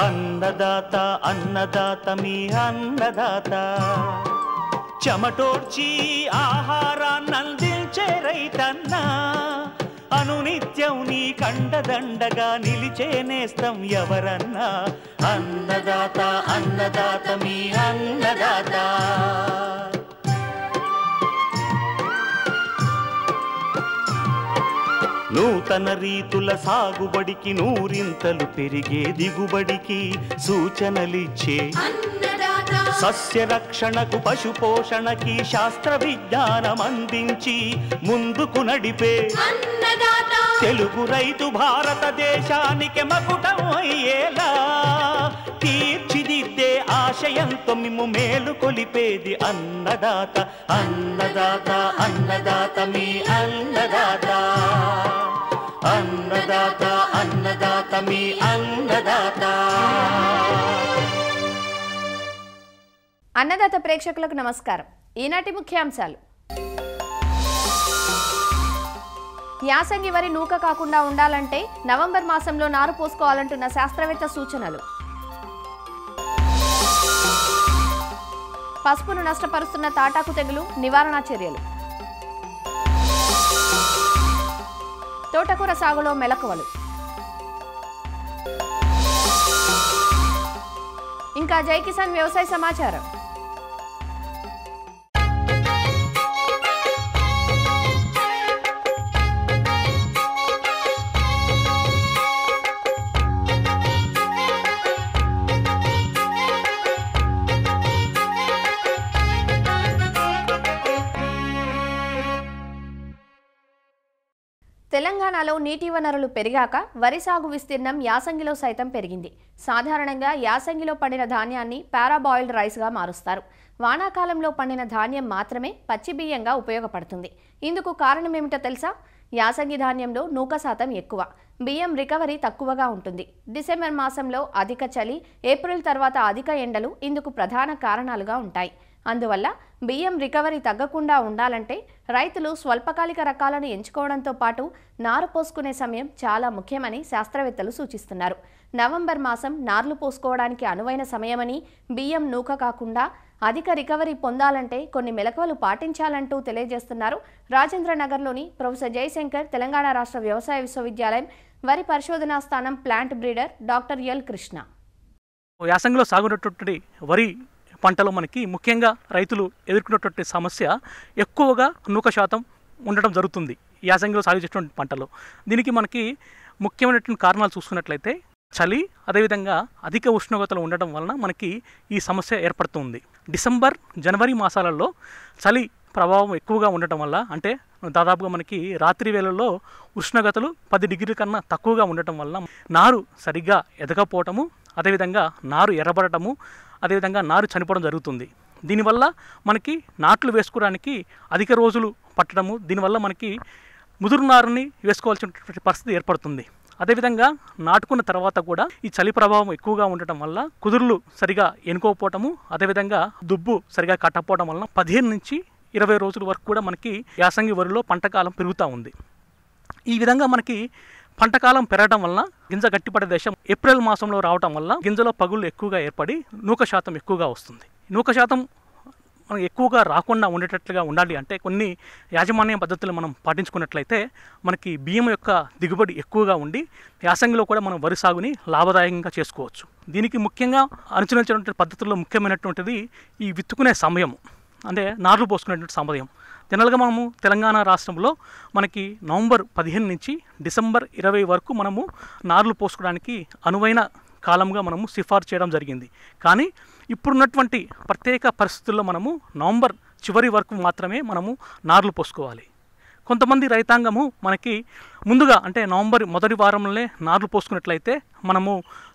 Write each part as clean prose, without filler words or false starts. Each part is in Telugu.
అన్నదాత అన్నదాత మీ అన్నదాత చెమటోడ్చి ఆహారాన్నందించే రైతన్నా అనునిత్యం నీ కండదండగా నిలిచే నేస్తం ఎవరన్నా అన్నదాత అన్నదాత మీ అన్నదాత నూతన రీతుల సాగుబడికి నూరింతలు పెరిగే దిగుబడికి సూచనలిచ్చే సస్య రక్షణకు పశు పోషణకి శాస్త్ర విజ్ఞానం అందించి ముందుకు నడిపే తెలుగు రైతు భారతదేశానికి మకుటం అయ్యేలా తీర్చిదిద్దే ఆశయంతో మిమ్ము మేలు కొలిపేది అన్నదాత అన్నదాత అన్నదాత మీ అన్నదాత అన్నదాత అన్నదాత మీ అన్నదాత. అన్నదాత ప్రేక్షకులకు నమస్కారం. ఈనాటి ముఖ్యాంశాలు: యాసంగి వరి నూక కాకుండా ఉండాలంటే నవంబర్ మాసంలో నారు పోసుకోవాలంటున్న శాస్త్రవేత్త సూచనలు, పసుపును నష్టపరుస్తున్న తాటాకు తెగులు నివారణ చర్యలు, తోటకూర సాగులో మెలకువలు, ఇంకా జై కిసాన్ వ్యవసాయ సమాచారం. తెలంగాణలో నీటి వనరులు పెరిగాక వరి సాగు విస్తీర్ణం యాసంగిలో సైతం పెరిగింది. సాధారణంగా యాసంగిలో పండిన ధాన్యాన్ని పారాబాయిల్డ్ రైస్గా మారుస్తారు. వానాకాలంలో పండిన ధాన్యం మాత్రమే పచ్చి బియ్యంగా ఉపయోగపడుతుంది. ఇందుకు కారణమేమిటో తెలుసా? యాసంగి ధాన్యంలో నూక శాతం ఎక్కువ, బియ్యం రికవరీ తక్కువగా ఉంటుంది. డిసెంబర్ మాసంలో అధిక చలి, ఏప్రిల్ తర్వాత అధిక ఎండలు ఇందుకు ప్రధాన కారణాలుగా ఉంటాయి. అందువల్ల బియ్యం రికవరీ తగ్గకుండా ఉండాలంటే రైతులు స్వల్పకాలిక రకాలను ఎంచుకోవడంతో పాటు నారు పోసుకునే సమయం చాలా ముఖ్యమని శాస్త్రవేత్తలు సూచిస్తున్నారు. నవంబర్ మాసం నార్లు పోసుకోవడానికి అనువైన సమయమని, బియ్యం నూక కాకుండా అధిక రికవరీ పొందాలంటే కొన్ని మెలకువలు పాటించాలంటూ తెలియజేస్తున్నారు రాజేంద్రనగర్లోని ప్రొఫెసర్ జయశంకర్ తెలంగాణ రాష్ట్ర వ్యవసాయ విశ్వవిద్యాలయం వరి పరిశోధనా స్థానం plant breeder doctor L Krishna. యాసంగిలో సాగునటువంటి వరి పంటలో మనకి ముఖ్యంగా రైతులు ఎదుర్కొన్నటువంటి సమస్య ఎక్కువగా నూక శాతం ఉండడం జరుగుతుంది యాసంగిలో సాగు చేసేటువంటి పంటలో. దీనికి మనకి ముఖ్యమైనటువంటి కారణాలు చూసుకున్నట్లయితే చలి, అదేవిధంగా అధిక ఉష్ణోగ్రతలు ఉండడం వలన మనకి ఈ సమస్య ఏర్పడుతుంది. డిసెంబర్, జనవరి మాసాలలో చలి ప్రభావం ఎక్కువగా ఉండటం వల్ల, అంటే దాదాపుగా మనకి రాత్రి వేళల్లో ఉష్ణోగ్రతలు 10 డిగ్రీల కన్నా తక్కువగా ఉండటం వల్ల నారు సరిగ్గా ఎదగపోవటము, అదేవిధంగా నారు ఎర్రబడటము, అదేవిధంగా నారు చనిపోవడం జరుగుతుంది. దీనివల్ల మనకి నాట్లు వేసుకోవడానికి అధిక రోజులు పట్టడము, దీనివల్ల మనకి ముదురు నారుని వేసుకోవాల్సినటువంటి పరిస్థితి ఏర్పడుతుంది. అదేవిధంగా నాటుకున్న తర్వాత కూడా ఈ చలి ప్రభావం ఎక్కువగా ఉండటం వల్ల కుదురులు సరిగా ఎనుకోకపోవటము, అదేవిధంగా దుబ్బు సరిగా కట్టకపోవడం వలన 15 నుంచి 20 రోజుల వరకు కూడా మనకి యాసంగి వరిలో పంటకాలం పెరుగుతూ ఉంది. ఈ విధంగా మనకి పంటకాలం పెరగడం వలన గింజ గట్టిపడే దశ ఏప్రిల్ మాసంలో రావటం వల్ల గింజలో పగుళ్ళు ఎక్కువగా ఏర్పడి నూక శాతం ఎక్కువగా వస్తుంది. నూక శాతం మనం ఎక్కువగా రాకుండా ఉండేటట్లుగా ఉండాలి అంటే కొన్ని యాజమాన్య పద్ధతులు మనం పాటించుకున్నట్లయితే మనకి బియ్యం యొక్క దిగుబడి ఎక్కువగా ఉండి యాసంగిలో కూడా మనం వరి సాగుని లాభదాయకంగా చేసుకోవచ్చు. దీనికి ముఖ్యంగా అనుసరించినటువంటి పద్ధతుల్లో ముఖ్యమైనటువంటిది ఈ విత్తుకునే సమయం, అంటే నార్లు పోసుకునేటువంటి సమయం. జనరల్గా మనము తెలంగాణ రాష్ట్రంలో మనకి నవంబర్ 15 నుంచి డిసెంబర్ 20 వరకు మనము నార్లు పోసుకోవడానికి అనువైన కాలంగా మనము సిఫార్సు చేయడం జరిగింది. కానీ ఇప్పుడున్నటువంటి ప్రత్యేక పరిస్థితుల్లో మనము నవంబర్ చివరి వరకు మాత్రమే మనము నార్లు పోసుకోవాలి. కొంతమంది రైతాంగము మనకి ముందుగా అంటే నవంబర్ మొదటి వారంలోనే నార్లు పోసుకున్నట్లయితే మనము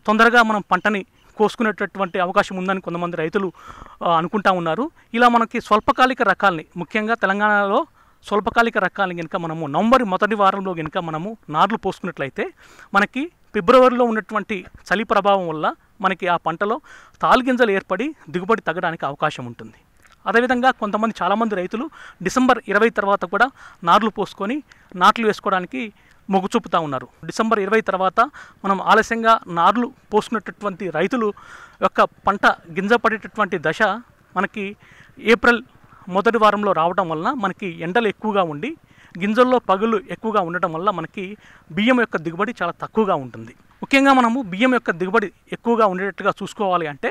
తొందరగా మనం పంటని కోసుకునేటటువంటి అవకాశం ఉందని కొంతమంది రైతులు అనుకుంటా ఉన్నారు. ఇలా మనకి స్వల్పకాలిక రకాలని, ముఖ్యంగా తెలంగాణలో స్వల్పకాలిక రకాలని కనుక మనము నవంబర్ మొదటి వారంలో కనుక మనము నార్లు పోసుకున్నట్లయితే మనకి ఫిబ్రవరిలో ఉన్నటువంటి చలి ప్రభావం వల్ల మనకి ఆ పంటలో తాలుగింజలు ఏర్పడి దిగుబడి తగ్గడానికి అవకాశం ఉంటుంది. అదేవిధంగా చాలామంది రైతులు డిసెంబర్ 20 తర్వాత కూడా నార్లు పోసుకొని నాట్లు వేసుకోవడానికి మొగ్గు చూపుతూ ఉన్నారు. డిసెంబర్ 20 తర్వాత మనం ఆలస్యంగా నార్లు పోసుకున్నటువంటి రైతులు యొక్క పంట గింజ పడేటటువంటి దశ మనకి ఏప్రిల్ మొదటి వారంలో రావడం వలన మనకి ఎండలు ఎక్కువగా ఉండి గింజల్లో పగులు ఎక్కువగా ఉండటం వల్ల మనకి బియ్యం యొక్క దిగుబడి చాలా తక్కువగా ఉంటుంది. ముఖ్యంగా మనము బియ్యం యొక్క దిగుబడి ఎక్కువగా ఉండేటట్టుగా చూసుకోవాలి అంటే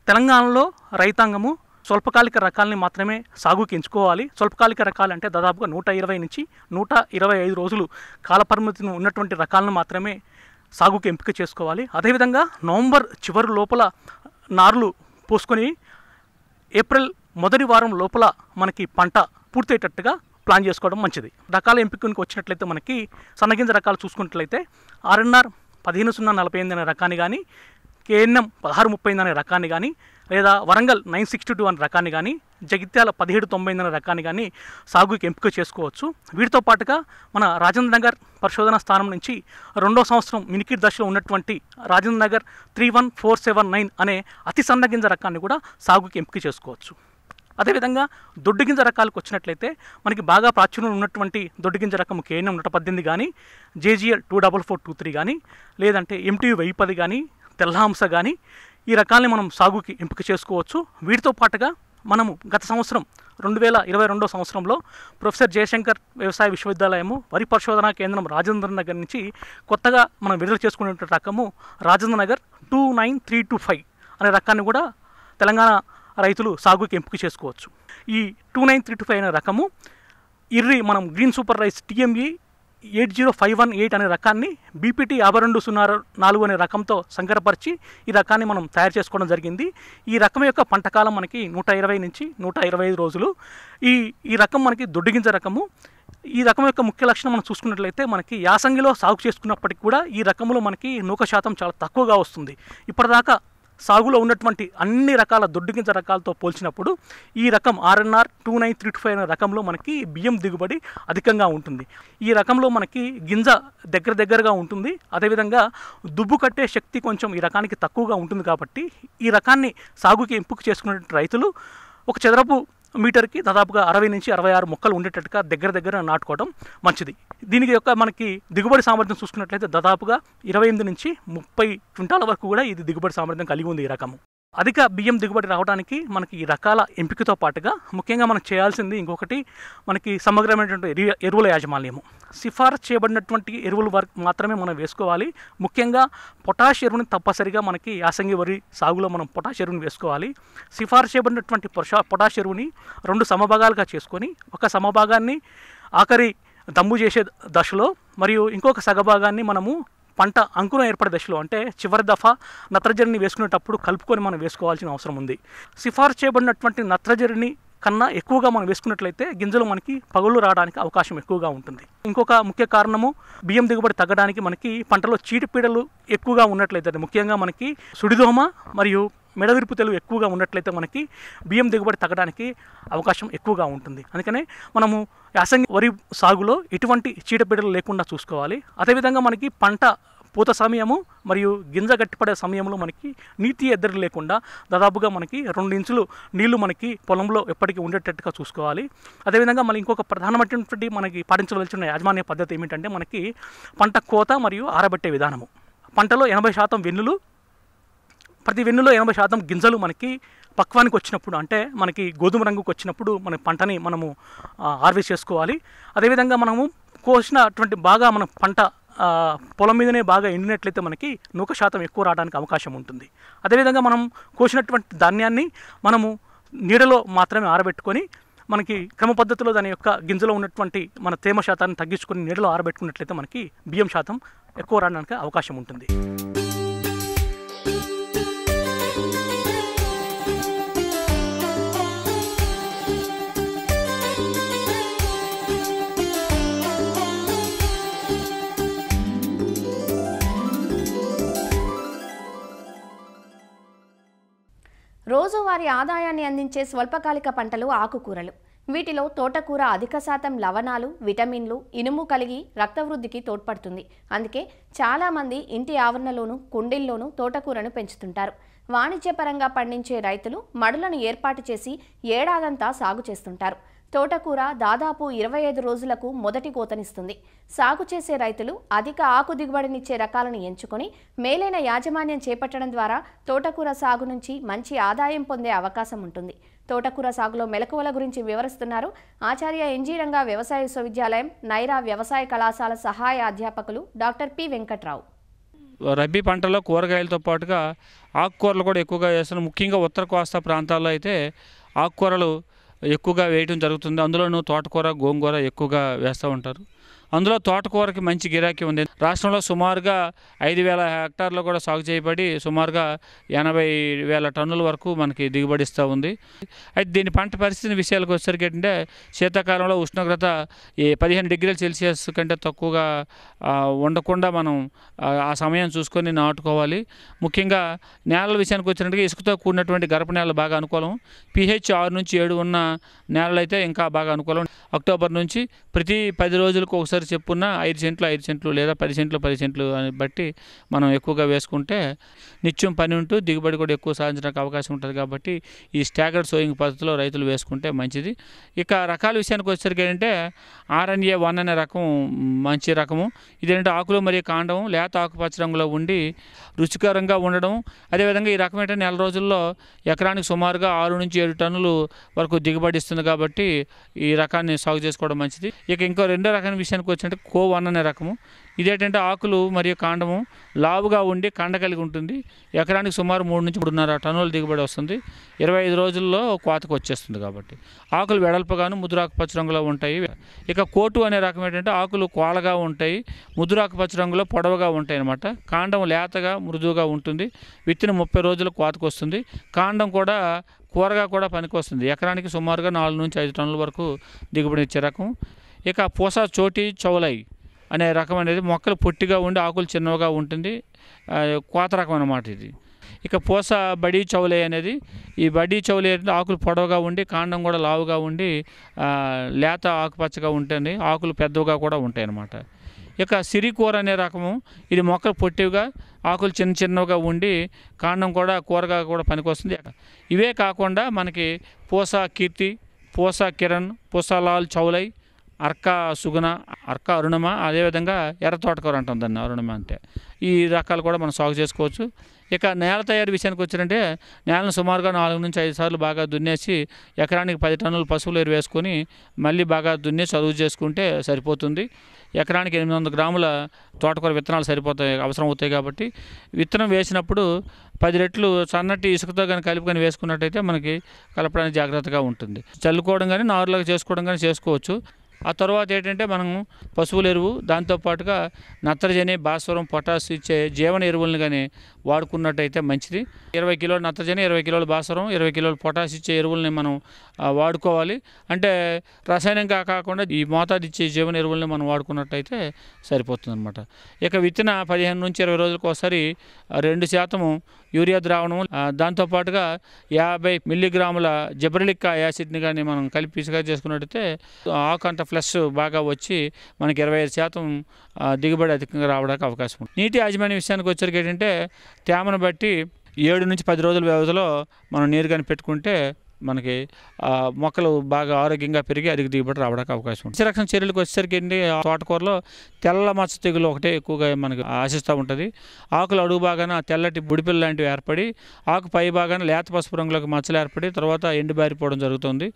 తెలంగాణలో రైతాంగము స్వల్పకాలిక రకాలని మాత్రమే సాగుకి ఎంచుకోవాలి. స్వల్పకాలిక రకాలు అంటే దాదాపుగా 120 నుంచి 125 రోజులు కాలపరిమితి ఉన్నటువంటి రకాలను మాత్రమే సాగుకి ఎంపిక చేసుకోవాలి. అదేవిధంగా నవంబర్ చివరి లోపల నార్లు పోసుకొని ఏప్రిల్ మొదటి వారం లోపల మనకి పంట పూర్తయ్యేటట్టుగా ప్లాన్ చేసుకోవడం మంచిది. రకాల ఎంపికకి వచ్చినట్లయితే మనకి సన్నగింజ రకాలు చూసుకున్నట్లయితే ఆర్ఎన్ఆర్ 15-048 అనే రకాన్ని కానీ, కేఎన్ఎం 1638 అనే రకాన్ని కానీ, లేదా వరంగల్ 962 అనే రకాన్ని కానీ, జగిత్యాల 1798 అనే రకాన్ని కానీ సాగుకి ఎంపిక చేసుకోవచ్చు. వీటితో పాటుగా మన రాజేంద్ర నగర్ పరిశోధనా స్థానం నుంచి 2వ సంవత్సరం మినికిట్ దశలో ఉన్నటువంటి రాజేంద్ర నగర్ 31479 అనే అతి సన్నగింజ రకాన్ని కూడా సాగుకి ఎంపిక చేసుకోవచ్చు. అదేవిధంగా దొడ్డుగింజ రకాలకు వచ్చినట్లయితే మనకి బాగా ప్రాచుర్యం ఉన్నటువంటి దొడ్డుగింజ రకం కేఎన్ఎం 118 కానీ, జేజీఎల్ 24423 కానీ, లేదంటే ఎంటీయూ 1010 కానీ, తెల్లహంస కానీ ఈ రకాలని మనం సాగుకి ఎంపిక చేసుకోవచ్చు. వీటితో పాటుగా మనము గత సంవత్సరం 2022 సంవత్సరంలో ప్రొఫెసర్ జయశంకర్ వ్యవసాయ విశ్వవిద్యాలయము వరి పరిశోధనా కేంద్రం రాజేంద్ర నగర్ నుంచి కొత్తగా మనం విడుదల చేసుకునే రకము రాజేంద్ర నగర్ 29325 అనే రకాన్ని కూడా తెలంగాణ రైతులు సాగుకి ఎంపిక చేసుకోవచ్చు. ఈ 29325 అనే రకము ఇర్రి మనం గ్రీన్ సూపర్ రైస్ టీఎంఈ 80518 అనే రకాన్ని బీపీటీ 5204 అనే రకంతో సంకరపరిచి ఈ రకాన్ని మనం తయారు చేసుకోవడం జరిగింది. ఈ రకం యొక్క పంటకాలం మనకి 120 నుంచి 125 రోజులు. ఈ రకం మనకి దొడ్డుగింజ రకము. ఈ రకం యొక్క ముఖ్య లక్షణం మనం చూసుకున్నట్లయితే మనకి యాసంగిలో సాగు చేసుకున్నప్పటికీ కూడా ఈ రకంలో మనకి నూక శాతం చాలా తక్కువగా వస్తుంది. ఇప్పటిదాకా సాగులో ఉన్నటువంటి అన్ని రకాల దొడ్డుగింజ రకాలతో పోల్చినప్పుడు ఈ రకం ఆర్ఎన్ఆర్ 29325 అనే రకంలో మనకి బియ్యం దిగుబడి అధికంగా ఉంటుంది. ఈ రకంలో మనకి గింజ దగ్గరగా ఉంటుంది. అదేవిధంగా దుబ్బు కట్టే శక్తి కొంచెం ఈ రకానికి తక్కువగా ఉంటుంది. కాబట్టి ఈ రకాన్ని సాగుకి ఎంపిక చేసుకునే రైతులు ఒక చదరపు మీటర్కి దాదాపుగా 60 నుంచి 66 మొక్కలు ఉండేటట్టుగా దగ్గర నాటుకోవడం మంచిది. దీనికి యొక్క మనకి దిగుబడి సామర్థ్యం చూసుకున్నట్లయితే దాదాపుగా 28 నుంచి 30 క్వింటాల వరకు కూడా ఇది దిగుబడి సామర్థ్యం కలిగి ఉంది. ఈ రకము అధిక బియ్యం దిగుబడి రావడానికి మనకి ఈ రకాల ఎంపికతో పాటుగా ముఖ్యంగా మనం చేయాల్సింది ఇంకొకటి మనకి సమగ్రమైనటువంటి ఎరువుల యాజమాన్యము. సిఫారసు చేయబడినటువంటి ఎరువులు మాత్రమే మనం వేసుకోవాలి. ముఖ్యంగా పొటాష్ ఎరువుని తప్పనిసరిగా మనకి యాసంగి వరి సాగులో మనం పొటాష్ ఎరువుని వేసుకోవాలి. సిఫారసు చేయబడినటువంటి పొటాష్ ఎరువుని 2 సమభాగాలుగా చేసుకొని ఒక సమభాగాన్ని ఆఖరి దమ్ము చేసే దశలో మరియు ఇంకొక సగభాగాన్ని మనము పంట అంకురం ఏర్పడే దశలో అంటే చివరి దఫా నత్రజనిని వేసుకునేటప్పుడు కలుపుకొని మనం వేసుకోవాల్సిన అవసరం ఉంది. సిఫారసు చేయబడినటువంటి నత్రజనిని కన్నా ఎక్కువగా మనం వేసుకున్నట్లయితే గింజలు మనకి పగుళ్ళు రావడానికి అవకాశం ఎక్కువగా ఉంటుంది. ఇంకొక ముఖ్య కారణము బియ్యం దిగుబడి తగ్గడానికి మనకి పంటలో చీడపీడలు ఎక్కువగా ఉన్నట్లయితే ముఖ్యంగా మనకి సుడిదోమ మరియు మెడవిరుపు తెలుగు ఎక్కువగా ఉన్నట్లయితే మనకి బియ్యం దిగుబడి తగ్గడానికి అవకాశం ఎక్కువగా ఉంటుంది. అందుకనే మనము యాసంగి వరి సాగులో ఎటువంటి చీడపీడలు లేకుండా చూసుకోవాలి. అదేవిధంగా మనకి పంట పూత సమయము మరియు గింజ గట్టిపడే సమయంలో మనకి నీటి ఎద్దడి లేకుండా దాదాపుగా మనకి 2 ఇంచులు నీళ్లు మనకి పొలంలో ఎప్పటికీ ఉండేటట్టుగా చూసుకోవాలి. అదేవిధంగా మళ్ళీ ఇంకొక ప్రధానమైనటువంటి మనకి పాటించవలసిన యాజమాన్య పద్ధతి ఏమిటంటే మనకి పంట కోత మరియు ఆరబెట్టే విధానము. పంటలో 80% వెన్నులు, ప్రతి వెన్నులో 80% గింజలు మనకి పక్వానికి వచ్చినప్పుడు అంటే మనకి గోధుమ రంగుకు వచ్చినప్పుడు మన పంటని మనము హార్వెస్ట్ చేసుకోవాలి. అదేవిధంగా మనము కోసినటువంటి బాగా మన పంట పొలం మీదనే బాగా ఎండినట్లయితే మనకి నూక శాతం ఎక్కువ రావడానికి అవకాశం ఉంటుంది. అదేవిధంగా మనం కోసినటువంటి ధాన్యాన్ని మనము నీడలో మాత్రమే ఆరబెట్టుకొని మనకి క్రమ పద్ధతిలో దాని యొక్క గింజలో ఉన్నటువంటి మన తేమ శాతాన్ని తగ్గించుకొని నీడలో ఆరబెట్టుకున్నట్లయితే మనకి బియ్యం శాతం ఎక్కువ రావడానికి అవకాశం ఉంటుంది. రోజువారీ ఆదాయాన్ని అందించే స్వల్పకాలిక పంటలు ఆకుకూరలు. వీటిలో తోటకూర అధిక శాతం లవణాలు, విటమిన్లు, ఇనుము కలిగి రక్తవృద్ధికి తోడ్పడుతుంది. అందుకే చాలామంది ఇంటి ఆవరణలోనూ కుండీల్లోనూ తోటకూరను పెంచుతుంటారు. వాణిజ్యపరంగా పండించే రైతులు మడులను ఏర్పాటు చేసి ఏడాదంతా సాగు చేస్తుంటారు. తోటకూర దాదాపు 25 రోజులకు మొదటి కోతనిస్తుంది. సాగు చేసే రైతులు అధిక ఆకు దిగుబడినిచ్చే రకాలను ఎంచుకొని మేలైన యాజమాన్యం చేపట్టడం ద్వారా తోటకూర సాగు నుంచి మంచి ఆదాయం పొందే అవకాశం ఉంటుంది. తోటకూర సాగులో మెలకువల గురించి వివరిస్తున్నారు ఆచార్య ఎన్జీ రంగా వ్యవసాయ విశ్వవిద్యాలయం నైరా వ్యవసాయ కళాశాల సహాయ అధ్యాపకులు డాక్టర్ పి వెంకట్రావు. రబీ పంటలో కూరగాయలతో పాటుగా ఆకుకూరలు కూడా ఎక్కువగా వేస్తున్నారు. ముఖ్యంగా ఉత్తర కోస్తా ప్రాంతాల్లో అయితే ఆకుకూరలు ఎక్కువగా వేయడం జరుగుతుంది. అందులోనూ తోటకూర, గోంగూర ఎక్కువగా వేస్తూ ఉంటారు. అందులో తోటకూరకి మంచి గిరాకీ ఉంది. రాష్ట్రంలో సుమారుగా 5,000 హెక్టార్లు కూడా సాగు చేయబడి సుమారుగా 80,000 టన్నుల వరకు మనకి దిగుబడిస్తూ ఉంది. అయితే దీని పంట పరిస్థితి విషయాలకు వచ్చేసరికి ఏంటంటే శీతాకాలంలో ఉష్ణోగ్రత 15 డిగ్రీల సెల్సియస్ కంటే తక్కువగా ఉండకుండా మనం ఆ సమయం చూసుకొని నాటుకోవాలి. ముఖ్యంగా నేలల విషయానికి వచ్చినట్టుగా ఇసుకతో కూడినటువంటి గరప నేలలు బాగా అనుకూలం. pH 6 నుంచి 7 ఉన్న నేలలు అయితే ఇంకా బాగా అనుకూలం. అక్టోబర్ నుంచి ప్రతి 10 రోజులకు ఒకసారి చెప్పున్న 5 సెంట్లు లేదా 10 సెంట్లు అని బట్టి మనం ఎక్కువగా వేసుకుంటే నిత్యం పని ఉంటూ దిగుబడి కూడా ఎక్కువ సాధించడానికి అవకాశం ఉంటుంది. కాబట్టి ఈ స్టాగర్డ్ సోయింగ్ పద్ధతిలో రైతులు వేసుకుంటే మంచిది. ఇక రకాల విషయానికి వచ్చేసరికి ఏంటంటే RNA1 అనే రకం మంచి రకము. ఇదేంటంటే ఆకులు మరియు కాండం లేత ఆకుపచ్చ రంగులో ఉండి రుచికరంగా ఉండడం. అదేవిధంగా ఈ రకం ఏంటంటే నెల రోజుల్లో ఎకరానికి సుమారుగా 6 నుంచి 7 టన్నులు వరకు దిగుబడి ఇస్తుంది. కాబట్టి ఈ రకాన్ని సాగు చేసుకోవడం మంచిది. ఇక ఇంకో రెండో రకాల విషయానికి వచ్చినట్టు CO1 అనే రకము. ఇదేంటంటే ఆకులు మరియు కాండము లావుగా ఉండి కండ కలిగి ఉంటుంది. ఎకరానికి సుమారు 3 నుంచి 3.5 టన్నుల దిగుబడి వస్తుంది. 25 రోజుల్లో కోతకు వచ్చేస్తుంది. కాబట్టి ఆకులు వెడల్పుగాను ముదురాకుపచ్చ రంగులో ఉంటాయి. ఇక కోటు అనే రకం ఏంటంటే ఆకులు కోలగా ఉంటాయి, ముదురాకుపచ్చ రంగులో పొడవుగా ఉంటాయి అన్నమాట. కాండం లేతగా మృదువుగా ఉంటుంది. విత్తిన 30 రోజులు కోతకు వస్తుంది. కాండం కూడా కూరగా కూడా పనికొస్తుంది. ఎకరానికి సుమారుగా 4 నుంచి 5 టన్నుల వరకు దిగుబడి ఇచ్చే రకం. ఇక పూసా చోటి చౌలై అనే రకం అనేది మొక్కలు పొట్టిగా ఉండి ఆకులు చిన్నవిగా ఉంటుంది. కోత రకం అన్నమాట ఇది. ఇక పూస బడి చౌలై అనేది ఈ బడి చౌలై అంటే ఆకులు పొడవుగా ఉండి కాండం కూడా లావుగా ఉండి లేత ఆకుపచ్చగా ఉంటుంది. ఆకులు పెద్దవిగా కూడా ఉంటాయి అన్నమాట. ఇక సిరికూర అనే రకము ఇది మొక్కలు పొట్టిగా ఆకులు చిన్నవిగా ఉండి కాండం కూడా కూరగా కూడా పనికొస్తుంది. ఇవే కాకుండా మనకి పూసా కీర్తి, పూసా కిరణ్, పూసా లాల్ చౌలై, అర్క సుగుణ, అర్క అరుణమ, అదేవిధంగా ఎర్ర తోటకూర అంటాం దాన్ని అరుణమ అంటే. ఈ రకాలు కూడా మనం సాగు చేసుకోవచ్చు. ఇక నేల తయారీ విషయానికి వచ్చినట్టే నేలను సుమారుగా 4 నుంచి 5 సార్లు బాగా దున్నేసి ఎకరానికి 10 టన్నుల పశువుల ఎరువు వేసుకొని మళ్ళీ బాగా దున్నేసి చదువు చేసుకుంటే సరిపోతుంది. ఎకరానికి 800 గ్రాముల తోటకూర విత్తనాలు అవసరం అవుతాయి. కాబట్టి విత్తనం వేసినప్పుడు 10 రెట్లు సన్నటి ఇసుకతో కానీ కలుపుకొని వేసుకున్నట్టయితే మనకి కలపడానికి జాగ్రత్తగా ఉంటుంది. చల్లుకోవడం కానీ నారులాగా చేసుకోవడం కానీ చేసుకోవచ్చు. ఆ తర్వాత ఏంటంటే మనం పశువుల ఎరువు దాంతోపాటుగా నత్రజని, భాస్వరం, పొటాష్ ఇచ్చే జీవన ఎరువులను కానీ వాడుకున్నట్టయితే మంచిది. 20 కిలోల నత్రజని, 20 కిలోల భాస్వరం, 20 కిలోల పొటాష్ ఇచ్చే ఎరువులని మనం వాడుకోవాలి. అంటే రసాయనంగా కాకుండా ఈ మోతాదు ఇచ్చే జీవన ఎరువులని మనం వాడుకున్నట్టయితే సరిపోతుంది అనమాట. ఇక విత్తిన 15 నుంచి 20 రోజులకు ఒకసారి 2% యూరియా ద్రావణం, దాంతోపాటుగా 50 మిల్లీగ్రాముల జిబ్రెలిక్ యాసిడ్ని కానీ మనం కలిపి పిసిగా చేసుకున్నట్టయితే ఆకంట ఫ్లష్ బాగా వచ్చి మనకి 25% దిగుబడి అధికంగా రావడానికి అవకాశం ఉంది. నీటి యాజమాన్య విషయానికి వచ్చరికి ఏంటంటే తేమను బట్టి 7 నుంచి 10 రోజుల వ్యవధిలో మనం నీరు కానీ పెట్టుకుంటే మనకి మొక్కలు బాగా ఆరోగ్యంగా పెరిగి అధిక దిగుబడి రావడానికి అవకాశం ఉంది. రక్షణ చర్యలకు వచ్చేసరికి ఏంటి తోటకూరలో తెల్ల మచ్చ తెగులు ఒకటే ఎక్కువగా మనకు ఆశిస్తూ ఉంటుంది. ఆకులు అడుగు భాగాన తెల్లటి బుడిపిల్ల లాంటివి ఏర్పడి ఆకు పై భాగాన లేత పసుపు రంగులోకి మచ్చలు ఏర్పడి తర్వాత ఎండిబారిపోవడం జరుగుతుంది.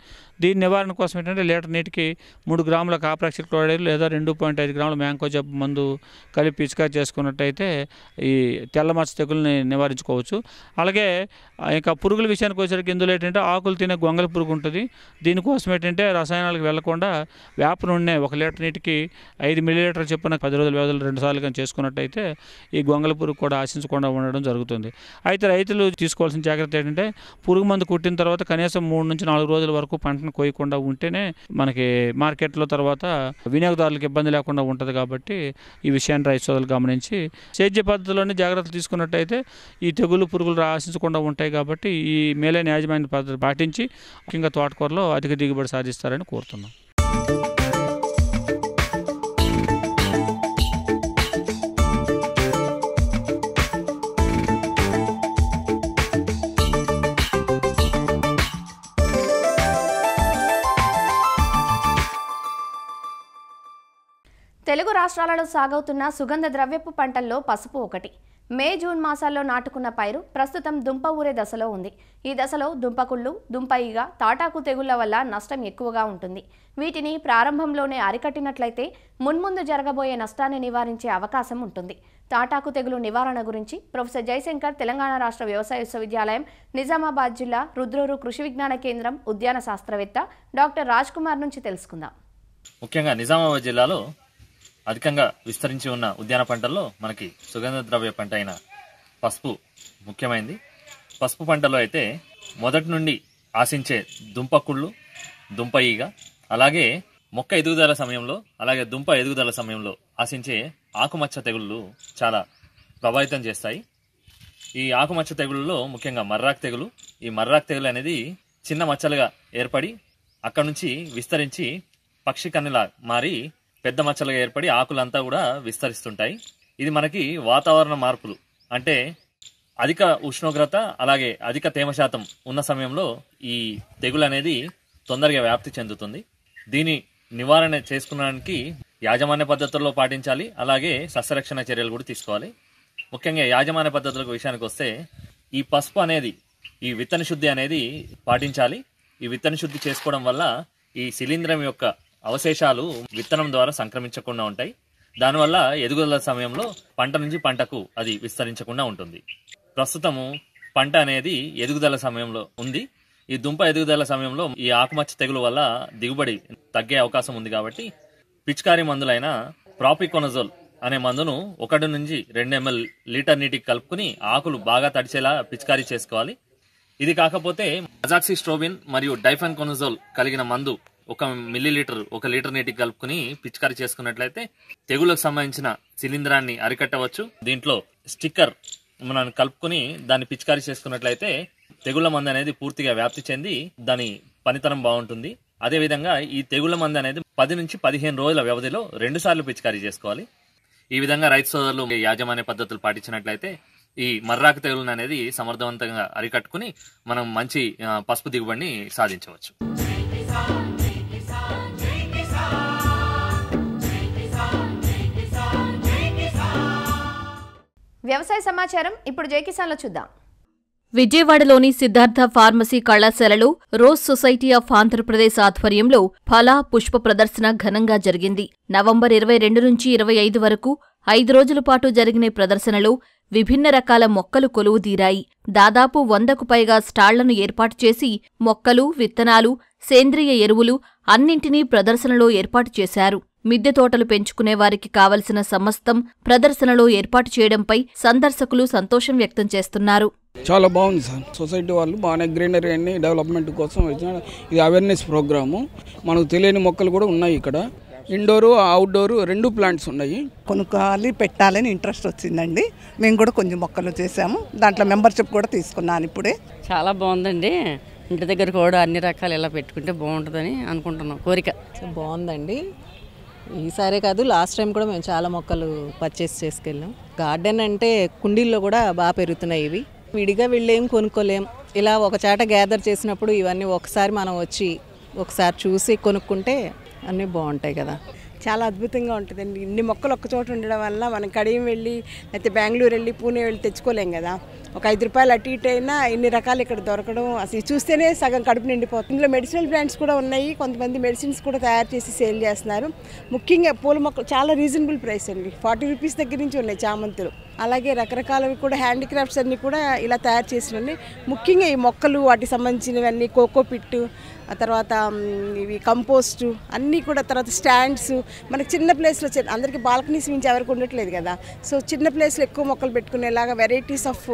దీని నివారణ కోసం ఏంటంటే లీటర్ నీటికి 3 గ్రాముల కాప్రాక్సిల్ క్లోరైడ్ లేదా 2.5 గ్రాముల మ్యాంకోజెబ్ మందు కలిపి పిచికా చేసుకున్నట్టయితే ఈ తెల్ల మచ్చ తెగుల్ని నివారించుకోవచ్చు. అలాగే ఇంకా పురుగుల విషయానికి వచ్చేసరికి ఇందులో ఏంటంటే ఆకులు తినే గొంగళి పురుగు ఉంటుంది. దీనికోసం ఏంటంటే రసాయనాలకు వెళ్లకుండా వేప నూనె 1 లీటర్ నీటికి 5 మిల్లీలీటర్ చొప్పున 10 రోజుల వ్యవధిలో 2 సార్లు కానీ చేసుకున్నట్టయితే ఈ గొంగళి పురుగు కూడా ఆశించకుండా ఉండడం జరుగుతుంది. అయితే రైతులు తీసుకోవాల్సిన జాగ్రత్త ఏంటంటే పురుగు మందు కుట్టిన తర్వాత కనీసం 3 నుంచి 4 రోజుల వరకు పంటను కోయకుండా ఉంటేనే మనకి మార్కెట్లో తర్వాత వినియోగదారులకు ఇబ్బంది లేకుండా ఉంటుంది. కాబట్టి ఈ విషయాన్ని రైతు సోదరులు గమనించి సేద్య పద్ధతిలోనే జాగ్రత్తలు తీసుకున్నట్టయితే ఈ తెగులు పురుగులు ఆశించకుండా ఉంటాయి. కాబట్టి ఈ మేలైన యాజమాన్య పద్ధతి పాటించి ముఖ్యంగా తోటకూరలో అధిక దిగుబడి సాధిస్తారని కోరుతున్నాం. తెలుగు రాష్ట్రాలలో సాగవుతున్న సుగంధ ద్రవ్యపు పంటల్లో పసుపు ఒకటి. మే జూన్ మాసాల్లో నాటుకున్న పైరు ప్రస్తుతం దుంప ఊరే దశలో ఉంది. ఈ దశలో దుంపకుళ్ళు, దుంప ఈగ, తాటాకు తెగుళ్ల వల్ల నష్టం ఎక్కువగా ఉంటుంది. వీటిని ప్రారంభంలోనే అరికట్టినట్లయితే మున్ముందు జరగబోయే నష్టాన్ని నివారించే అవకాశం ఉంటుంది. తాటాకు తెగులు నివారణ గురించి ప్రొఫెసర్ జయశంకర్ తెలంగాణ రాష్ట్ర వ్యవసాయ విశ్వవిద్యాలయం, నిజామాబాద్ జిల్లా రుద్రూరు కృషి విజ్ఞాన కేంద్రం ఉద్యాన శాస్త్రవేత్త డాక్టర్ రాజ్ కుమార్ నుంచి తెలుసుకుందాం. ముఖ్యంగా నిజామాబాద్ జిల్లాలో అధికంగా విస్తరించి ఉన్న ఉద్యాన పంటల్లో మనకి సుగంధ ద్రవ్య పంట అయిన పసుపు ముఖ్యమైనది. పసుపు పంటలో అయితే మొదటి నుండి ఆశించే దుంపకుళ్ళు, దుంప ఈగ, అలాగే మొక్క ఎదుగుదల సమయంలో, అలాగే దుంప ఎదుగుదల సమయంలో ఆశించే ఆకుమచ్చ తెగుళ్ళు చాలా ప్రభావితం చేస్తాయి. ఈ ఆకుమచ్చ తెగుళ్ళలో ముఖ్యంగా మర్రాక్ తెగులు. ఈ మర్రాక్ తెగులు అనేది చిన్న మచ్చలుగా ఏర్పడి అక్కడ నుంచి విస్తరించి పక్షి కన్నులా మారి పెద్ద మచ్చలుగా ఏర్పడి ఆకులంతా కూడా విస్తరిస్తుంటాయి. ఇది మనకి వాతావరణ మార్పులు అంటే అధిక ఉష్ణోగ్రత అలాగే అధిక తేమ శాతం ఉన్న సమయంలో ఈ తెగులు అనేది తొందరగా వ్యాప్తి చెందుతుంది. దీని నివారణ చేసుకునడానికి యాజమాన్య పద్ధతుల్లో పాటించాలి, అలాగే సస్యరక్షణ చర్యలు కూడా తీసుకోవాలి. ముఖ్యంగా యాజమాన్య పద్ధతులకు విషయానికి వస్తే ఈ పసుపు అనేది, ఈ విత్తన శుద్ధి అనేది పాటించాలి. ఈ విత్తన శుద్ధి చేసుకోవడం వల్ల ఈ శిలీంధ్రం యొక్క అవశేషాలు విత్తనం ద్వారా సంక్రమించకుండా ఉంటాయి. దానివల్ల ఎదుగుదల సమయంలో పంట నుంచి పంటకు అది విస్తరించకుండా ఉంటుంది. ప్రస్తుతము పంట అనేది ఎదుగుదల సమయంలో ఉంది. ఈ దుంప ఎదుగుదల సమయంలో ఈ ఆకుమచ్చ తెగులు వల్ల దిగుబడి తగ్గే అవకాశం ఉంది. కాబట్టి పిచికారీ మందులైన ప్రాపికోనజోల్ అనే మందును 1 నుంచి 2 ml లీటర్ నీటికి కలుపుకుని ఆకులు బాగా తడిచేలా పిచికారీ చేసుకోవాలి. ఇది కాకపోతే అజాక్సిస్ట్రోబిన్ మరియు డైఫెన్కోనజోల్ కలిగిన మందు 1 మిల్లీలీటర్ 1 లీటర్ నీటికి కలుపుకుని పిచికారీ చేసుకున్నట్లయితే తెగులకు సంబంధించిన శిలీంధ్రాన్ని అరికట్టవచ్చు. దీంట్లో స్టిక్కర్ మనం కలుపుకుని దాన్ని పిచికారీ చేసుకున్నట్లయితే తెగుళ్ల మందు అనేది పూర్తిగా వ్యాప్తి చెంది దాని పనితనం బాగుంటుంది. అదేవిధంగా ఈ తెగుళ్ల మందు అనేది 10 నుంచి 15 రోజుల వ్యవధిలో 2 సార్లు పిచికారీ చేసుకోవాలి. ఈ విధంగా రైతు సోదరులు యాజమాన్య పద్ధతులు పాటించినట్లయితే ఈ మర్రాకు తెగులను అనేది సమర్థవంతంగా అరికట్టుకుని మనం మంచి పసుపు దిగుబడిని సాధించవచ్చు. వ్యవసాయ సమాచారం ఇప్పుడు జైకిసాన్లో చూద్దాం. విజయవాడలోని సిద్ధార్థ ఫార్మసీ కళాశాలలో రోజ్ సొసైటీ ఆఫ్ ఆంధ్రప్రదేశ్ ఆధ్వర్యంలో ఫల పుష్ప ప్రదర్శన ఘనంగా జరిగింది. నవంబర్ 22 నుంచి 25 వరకు 5 రోజుల పాటు జరిగిన ప్రదర్శనలో విభిన్న రకాల మొక్కలు కొలువుదీరాయి. దాదాపు 100కు పైగా స్టాళ్లను ఏర్పాటు చేసి మొక్కలు, విత్తనాలు, సేంద్రియ ఎరువులు అన్నింటినీ ప్రదర్శనలో ఏర్పాటు చేశారు. మిద్దె తోటలు పెంచుకునే వారికి కావలసిన సమస్తం ప్రదర్శనలో ఏర్పాటు చేయడంపై సందర్శకులు సంతోషం వ్యక్తం చేస్తున్నారు. చాలా బాగుంది సార్. సొసైటీ వాళ్ళు బాగానే గ్రీనరీ అన్ని డెవలప్మెంట్ కోసం వచ్చిన ఇది అవేర్నెస్ ప్రోగ్రాము. మనకు తెలియని మొక్కలు కూడా ఉన్నాయి ఇక్కడ. ఇండోరు, అవుట్డోరు 2 ప్లాంట్స్ ఉన్నాయి. కొనుక్కోవాలి, పెట్టాలని ఇంట్రెస్ట్ వచ్చిందండి. మేము కూడా కొంచెం మొక్కలు చేసాము. దాంట్లో మెంబర్షిప్ కూడా తీసుకున్నాను ఇప్పుడే. చాలా బాగుందండి. ఇంటి దగ్గర కూడా అన్ని రకాలు ఇలా పెట్టుకుంటే బాగుంటుందని అనుకుంటున్నాం, కోరిక. బాగుందండి. ఈసారే కాదు, లాస్ట్ టైం కూడా మేము చాలా మొక్కలు పర్చేస్ చేసుకెళ్ళాం. గార్డెన్ అంటే కుండీల్లో కూడా బాగా పెరుగుతున్నాయి. ఇవి విడిగా వెళ్ళేం కొనుక్కోలేం. ఇలా ఒక చాట గ్యాదర్ చేసినప్పుడు ఇవన్నీ ఒకసారి మనం వచ్చి ఒకసారి చూసి కొనుక్కుంటే అన్నీ బాగుంటాయి కదా. చాలా అద్భుతంగా ఉంటుందండి. ఇన్ని మొక్కలు ఒక్క చోట ఉండడం వల్ల మనం కడియం వెళ్ళి లేకపోతే బెంగళూరు వెళ్ళి పూణే వెళ్ళి తెచ్చుకోలేం కదా. ఒక 5 రూపాయలు అటు ఇటు అయినా ఇన్ని రకాలు ఇక్కడ దొరకడం అసలు చూస్తేనే సగం కడుపు నిండిపోతుంది. ఇందులో మెడిసినల్ ప్లాంట్స్ కూడా ఉన్నాయి. కొంతమంది మెడిసిన్స్ కూడా తయారు చేసి సేల్ చేస్తున్నారు. ముఖ్యంగా పూల మొక్కలు చాలా రీజనబుల్ ప్రైస్ అండి. 40 రూపీస్ దగ్గర నుంచి ఉన్నాయి చామంతులు. అలాగే రకరకాలవి కూడా హ్యాండిక్రాఫ్ట్స్ అన్నీ కూడా ఇలా తయారు చేసినవి. ముఖ్యంగా ఈ మొక్కలు వాటికి సంబంధించినవన్నీ కోకో పిట్టు, ఆ తర్వాత ఇవి కంపోస్టు అన్నీ కూడా, తర్వాత స్టాండ్స్. మనకి చిన్న ప్లేస్లో అందరికీ బాల్కనీస్ నుంచి ఎవరికి ఉండట్లేదు కదా. సో చిన్న ప్లేస్లో ఎక్కువ మొక్కలు పెట్టుకునేలాగా వెరైటీస్ ఆఫ్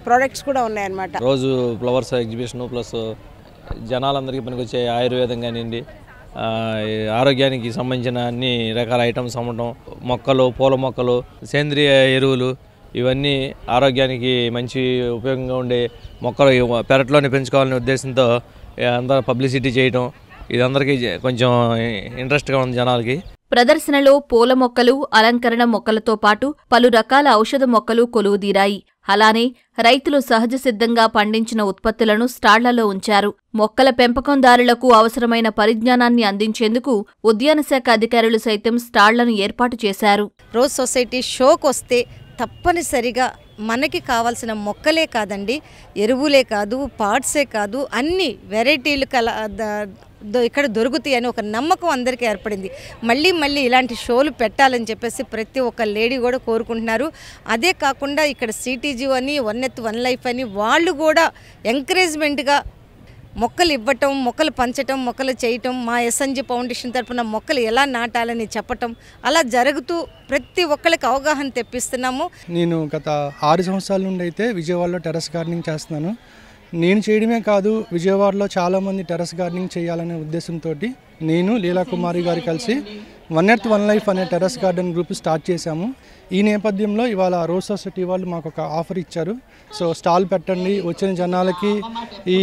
ప్రోడక్ట్స్ కూడా ఉన్నాయన్నమాట. రోజు ఫ్లవర్స్ ఎగ్జిబిషన్ ప్లస్ జనాలందరికీ పనికొచ్చే ఆయుర్వేదం కానివ్వండి, ఆరోగ్యానికి సంబంధించిన అన్ని రకాల ఐటమ్స్ అమ్మటం, మొక్కలు, పూల మొక్కలు, సేంద్రియ ఎరువులు ఇవన్నీ ఆరోగ్యానికి మంచి ఉపయోగంగా ఉండే మొక్కలు పెరట్లోనే పెంచుకోవాలనే ఉద్దేశంతో అందరూ పబ్లిసిటీ చేయడం, ఇది అందరికీ కొంచెం ఇంట్రెస్ట్గా ఉంది జనాలకి. ప్రదర్శనలో పూల మొక్కలు, అలంకరణ మొక్కలతో పాటు పలు రకాల ఔషధ మొక్కలు కొలువుదీరాయి. అలానే రైతులు సహజ సిద్ధంగా పండించిన ఉత్పత్తులను స్టాళ్లలో ఉంచారు. మొక్కల పెంపకందారులకు అవసరమైన పరిజ్ఞానాన్ని అందించేందుకు ఉద్యానశాఖ అధికారులు సైతం స్టాళ్లను ఏర్పాటు చేశారు. రోజ్ సొసైటీ షోకొస్తే తప్పనిసరిగా మనకి కావాల్సిన మొక్కలే కాదండి, ఎరువులే కాదు, పార్ట్సే కాదు, అన్ని వెరైటీలు ఇక్కడ దొరుకుతాయని ఒక నమ్మకం అందరికీ ఏర్పడింది. మళ్ళీ ఇలాంటి షోలు పెట్టాలని చెప్పేసి ప్రతి ఒక్క లేడీ కూడా కోరుకుంటున్నారు. అదే కాకుండా ఇక్కడ సిటీజీ అని, వన్ ఎర్త్ వన్ లైఫ్ అని వాళ్ళు కూడా ఎంకరేజ్మెంట్గా మొక్కలు ఇవ్వటం, మొక్కలు పంచటం, మొక్కలు చేయటం, మా ఎస్ఎన్జి ఫౌండేషన్ తరఫున మొక్కలు ఎలా నాటాలని చెప్పటం, అలా జరుగుతూ ప్రతి ఒక్కరికి అవగాహన తెప్పిస్తున్నాము. నేను గత 6 సంవత్సరాల నుండి అయితే విజయవాడలో టెర్రస్ గార్డెనింగ్ చేస్తున్నాను. నేను చేయడమే కాదు, విజయవాడలో చాలామంది టెర్రస్ గార్డెనింగ్ చేయాలనే ఉద్దేశంతో నేను లీలా కుమారి గారు కలిసి వన్ ఎర్త్ వన్ లైఫ్ అనే టెర్రస్ గార్డెన్ గ్రూప్ స్టార్ట్ చేశాము. ఈ నేపథ్యంలో ఇవాళ రోజ్ సొసైటీ వాళ్ళు మాకు ఒక ఆఫర్ ఇచ్చారు. సో స్టాల్ పెట్టండి, వచ్చిన జనాలకి ఈ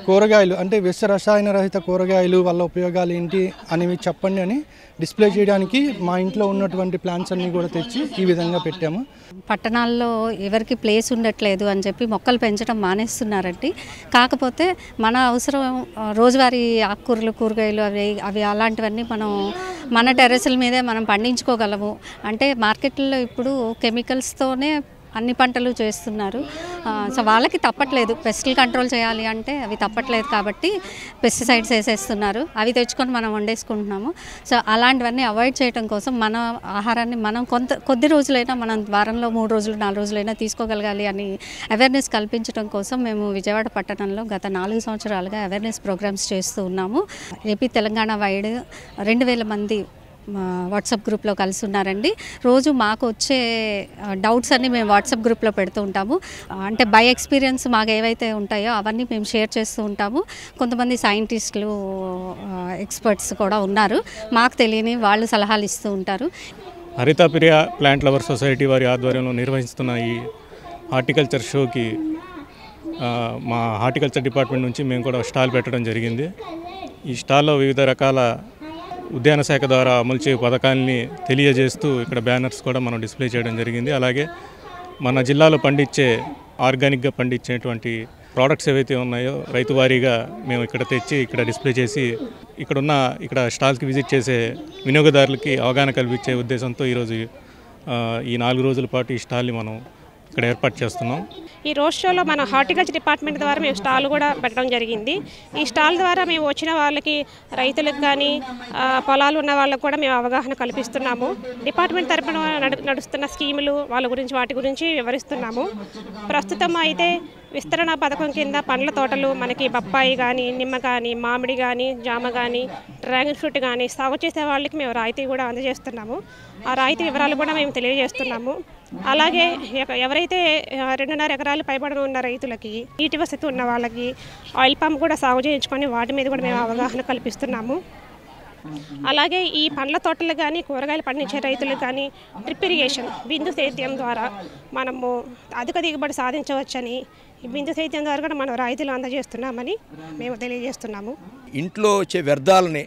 కూరగాయలు అంటే విష రసాయన రహిత కూరగాయలు వల్ల ఉపయోగాలు ఏంటి అనేవి చెప్పండి అని డిస్ప్లే చేయడానికి మా ఇంట్లో ఉన్నటువంటి ప్లాంట్స్ అన్నీ కూడా తెచ్చి ఈ విధంగా పెట్టాము. పట్టణాల్లో ఎవరికి ప్లేస్ ఉండట్లేదు అని చెప్పి మొక్కలు పెంచడం మానేస్తున్నారండి. కాకపోతే మన అవసరం రోజువారీ ఆకుకూరలు, కూరగాయలు అవి అలాంటివన్నీ మనం మన టెర్రస్ల మీదే మనం పండించుకోగలము. అంటే మార్కెట్లో ఇప్పుడు కెమికల్స్తోనే అన్ని పంటలు చేస్తున్నారు. సో వాళ్ళకి తప్పట్లేదు, పెస్టిల్ కంట్రోల్ చేయాలి అంటే అవి తప్పట్లేదు కాబట్టి పెస్టిసైడ్స్ వేసేస్తున్నారు. అవి తెచ్చుకొని మనం వండేసుకుంటున్నాము. సో అలాంటివన్నీ అవాయిడ్ చేయడం కోసం మన ఆహారాన్ని మనం కొద్ది రోజులైనా, మనం వారంలో 3 రోజులు 4 రోజులైనా తీసుకోగలగాలి అని అవేర్నెస్ కల్పించడం కోసం మేము విజయవాడ పట్టణంలో గత 4 సంవత్సరాలుగా అవేర్నెస్ ప్రోగ్రామ్స్ చేస్తూ ఉన్నాము. ఏపీ తెలంగాణ వైడ్ 2000 మంది వాట్సాప్ గ్రూప్లో కలిసి ఉన్నారండి. రోజు మాకు వచ్చే డౌట్స్ అన్నీ మేము వాట్సాప్ గ్రూప్లో పెడుతూ ఉంటాము. అంటే బై ఎక్స్పీరియన్స్ మాకు ఏవైతే ఉంటాయో అవన్నీ మేము షేర్ చేస్తూ ఉంటాము. కొంతమంది సైంటిస్టులు, ఎక్స్పర్ట్స్ కూడా ఉన్నారు, మాకు తెలియని వాళ్ళు సలహాలు ఇస్తూ ఉంటారు. హరితప్రియ ప్లాంట్ లవర్ సొసైటీ వారి ఆధ్వర్యంలో నిర్వహిస్తున్న ఈ హార్టికల్చర్ షోకి మా హార్టికల్చర్ డిపార్ట్మెంట్ నుంచి మేము కూడా స్టాల్ పెట్టడం జరిగింది. ఈ స్టాల్లో వివిధ రకాల ఉద్యాన శాఖ ద్వారా అమలు చేయు పథకాలని తెలియజేస్తూ ఇక్కడ బ్యానర్స్ కూడా మనం డిస్ప్లే చేయడం జరిగింది. అలాగే మన జిల్లాలో పండించే ఆర్గానిక్గా పండించేటువంటి ప్రోడక్ట్స్ ఏవైతే ఉన్నాయో రైతు వారీగా మేము ఇక్కడ తెచ్చి ఇక్కడ డిస్ప్లే చేసి ఇక్కడ స్టాల్స్కి విజిట్ చేసే వినియోగదారులకి అవగాహన కల్పించే ఉద్దేశంతో ఈరోజు ఈ 4 రోజుల పాటు ఈ స్టాల్ని మనం ఇక్కడ ఏర్పాటు చేస్తున్నాం. ఈ రోడ్ షోలో మన హార్టికల్చర్ డిపార్ట్మెంట్ ద్వారా మేము స్టాల్ కూడా పెట్టడం జరిగింది. ఈ స్టాల్ ద్వారా మేము వచ్చిన వాళ్ళకి, రైతులకు కానీ పొలాలు ఉన్న వాళ్ళకు కూడా మేము అవగాహన కల్పిస్తున్నాము. డిపార్ట్మెంట్ తరపున నడుస్తున్న స్కీములు వాటి గురించి వివరిస్తున్నాము. ప్రస్తుతం అయితే విస్తరణ పథకం కింద పండ్ల తోటలు మనకి బొప్పాయి కానీ, నిమ్మ కానీ, మామిడి కానీ, జామ కానీ, డ్రాగన్ ఫ్రూట్ కానీ సాగు చేసే వాళ్ళకి మేము రాయితీ కూడా అందజేస్తున్నాము. ఆ రాయితీ వివరాలు కూడా మేము తెలియజేస్తున్నాము. అలాగే ఎవరైతే 2.5 ఎకరాలు పైబడి ఉన్న రైతులకి, నీటి వసతి ఉన్న వాళ్ళకి ఆయిల్ పంప్ కూడా సాగు చేయించుకొని వాటి మీద కూడా మేము అవగాహన కల్పిస్తున్నాము. అలాగే ఈ పండ్ల తోటలు కానీ, కూరగాయలు పండించే రైతులకు కానీ డ్రిప్ ఇరిగేషన్, బిందు సేద్యం ద్వారా మనము అధిక దిగుబడి సాధించవచ్చని, ఈ బిందు సేద్యం ద్వారా కూడా మనం రాయితీలు అందజేస్తున్నామని మేము తెలియజేస్తున్నాము. ఇంట్లో వచ్చే వ్యర్థాలని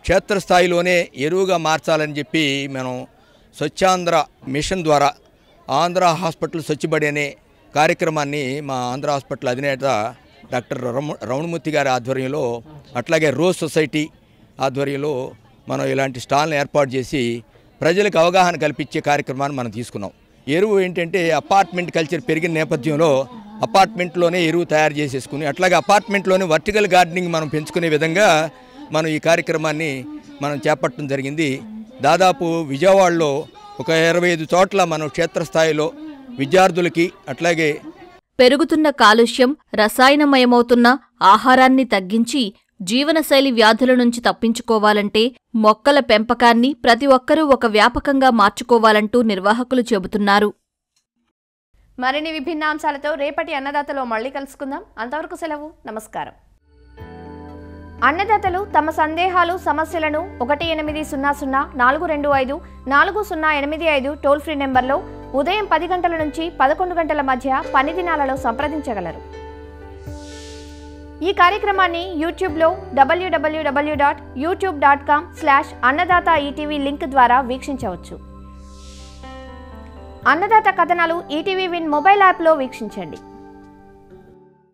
క్షేత్రస్థాయిలోనే ఎరువుగా మార్చాలని చెప్పి మనం స్వచ్ఛాంధ్ర మిషన్ ద్వారా ఆంధ్ర హాస్పిటల్ స్వచ్ఛబడి అనే కార్యక్రమాన్ని మా ఆంధ్ర హాస్పిటల్ అధినేత డాక్టర్ రమణమూర్తి గారి ఆధ్వర్యంలో, అట్లాగే రోజ్ సొసైటీ ఆధ్వర్యంలో మనం ఇలాంటి స్టాల్ని ఏర్పాటు చేసి ప్రజలకు అవగాహన కల్పించే కార్యక్రమాన్ని మనం తీసుకున్నాం. ఎరువు ఏంటంటే అపార్ట్మెంట్ కల్చర్ పెరిగిన నేపథ్యంలో అపార్ట్మెంట్లోనే ఎరువు తయారు చేసేసుకుని, అట్లాగే అపార్ట్మెంట్లోనే వర్టికల్ గార్డెనింగ్ మనం పెంచుకునే విధంగా మనం ఈ కార్యక్రమాన్ని మనం చేపట్టడం జరిగింది. దాదాపు విజయవాడలో ఒక 25 చోట్ల మనం క్షేత్రస్థాయిలో విద్యార్థులకి, అట్లాగే పెరుగుతున్న కాలుష్యం, రసాయనమయమవుతున్న ఆహారాన్ని తగ్గించి జీవనశైలి వ్యాధుల నుంచి తప్పించుకోవాలంటే మొక్కల పెంపకాన్ని ప్రతి ఒక్కరూ ఒక వ్యాపకంగా మార్చుకోవాలంటూ నిర్వాహకులు చెబుతున్నారు. మరిన్ని విభిన్న అంశాలతో రేపటి అన్నదాతలో మళ్ళీ కలుసుకుందాం. అంతవరకు సెలవు. నమస్కారం. అన్నదాతలు తమ సందేహాలు, సమస్యలను 1800-425-4085 టోల్ ఫ్రీ నెంబర్లో ఉదయం 10 గంటల నుంచి 11 గంటల మధ్య పని దినాలలో సంప్రదించగలరు. ఈ కార్యక్రమాన్ని యూట్యూబ్లో www.youtube.com/అన్నదాత ఈటీవీ లింక్ ద్వారా వీక్షించవచ్చు. అన్నదాత కథనాలు ఈటీవీ విన్ మొబైల్ యాప్లో వీక్షించండి.